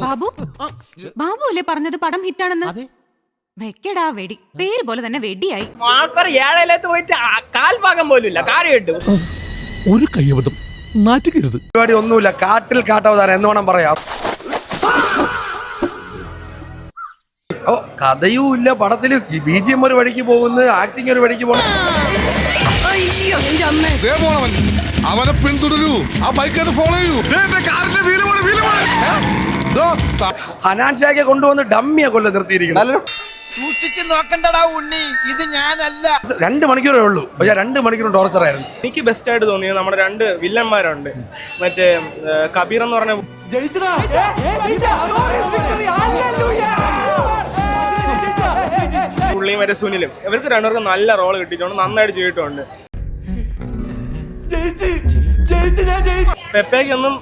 ബാബു ബാബു അല്ലേ പറഞ്ഞത് പടം ഹിറ്റാണെന്ന്? വെക്കടാ വെടി, പേര് പോലെ തന്നെ വെടിയായി. ആൾക്കാർ ഏഴയിലത്ത് പോയിട്ട് കാൽഭാഗം പോലും ഇല്ല, കാര്യം കിട്ടും. ഒരു കയ്യബദ്ധം നാറ്റുകരുത്. പരിപാടി ഒന്നുമില്ല, കാട്ടിൽ കാട്ടവതാരം എന്ന് വേണം പറയാം. ഓ കഥയും ഇല്ല പടത്തില്, BGM ഒരു വഴിക്ക് പോകുന്നു, ആക്ടിങ് ഒരു വഴിക്ക് പോകുന്നു. അവനെ പിന്തുടരൂ, ആ ബൈക്ക് ഫോളോ ചെയ്യൂ. ഹനാൻ ഷാക്കെ കൊണ്ടുവന്ന് ഡമ്മിയെ കൊല്ലം നിർത്തിയിരിക്കുന്നു. സൂക്ഷിച്ച് നോക്കണ്ടടാ ഉണ്ണി, ഇത് ഞാനല്ല. 2 മണിക്കൂറേ ഉള്ളൂ, പക്ഷേ 2 മണിക്കൂറും ടോർച്ചറായിരുന്നു. എനിക്ക് ബെസ്റ്റ് ആയിട്ട് തോന്നിയത് നമ്മുടെ 2 വില്ലന്മാരുണ്ട്. മറ്റേ കബീർ എന്ന് പറഞ്ഞ പുള്ളിയും മറ്റേ സുനിലും, ഇവർക്ക് 2 പേർക്കും നല്ല റോള് കിട്ടിയിട്ടുണ്ട്, നന്നായിട്ട് ചെയ്തിട്ടുണ്ട്. പെപ്പയ്ക്കൊന്നും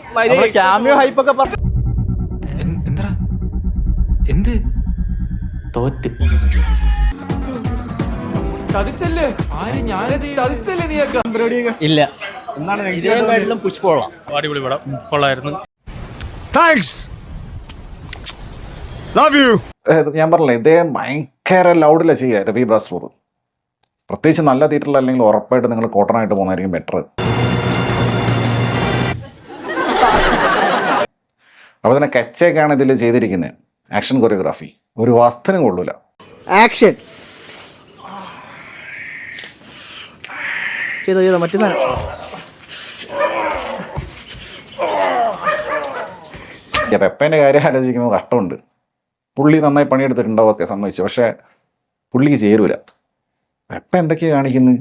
എന്ത് തോറ്റ് ചതിച്ചല്ലേ ഇല്ല. ഇതിനെക്കാട്ടിലും പുഷ്പമുള്ള അടിപൊളി പടം, കൊള്ളായിരുന്നു. ഞാൻ പറഞ്ഞില്ലേ, ഇതേ ഭയങ്കര ലൗഡില ചെയ്യുക രവി ബ്രാസ്ഫോർ. പ്രത്യേകിച്ച് നല്ല തിയേറ്ററിൽ അല്ലെങ്കിൽ ഉറപ്പായിട്ട് നിങ്ങൾ കോട്ടനായിട്ട് പോകുന്നതായിരിക്കും ബെറ്റർ. അപ്പോൾ തന്നെ കച്ചയൊക്കെയാണ് ഇതിൽ ചെയ്തിരിക്കുന്നത്. ആക്ഷൻ കൊറിയോഗ്രാഫി ഒരു വാസ്തവനും കൊള്ളൂല. ആക്ഷൻ ചെയ്തോ മറ്റു പെപ്പേൻ്റെ കാര്യം ആലോചിക്കുമ്പോൾ കഷ്ടമുണ്ട്. പുള്ളി നന്നായി പണിയെടുത്തിട്ടുണ്ടാവും, ഒക്കെ സമ്മതിച്ചു. പക്ഷേ പുള്ളിക്ക് ചേരൂല. പെപ്പ എന്തൊക്കെയാണ് കാണിക്കുന്നത്,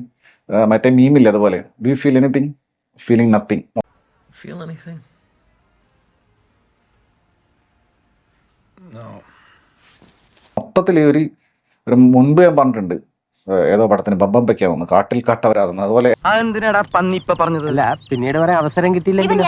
മറ്റേ മീമില്ല അതുപോലെ. Do you feel anything? Feeling nothing. മൊത്തത്തിൽ ഒരു മുൻപ് ഞാൻ പറഞ്ഞിട്ടുണ്ട്, ഏതോ പടത്തിന് ബമ്പം വെക്കാമെന്ന്, കാട്ടിൽ കാട്ടവരാതെന്ന്. അതുപോലെ അതെന്തിനാടാ പന്നി ഇപ്പൊ പറഞ്ഞതല്ല, പിന്നീട് വരെ അവസരം കിട്ടിയില്ലെങ്കിൽ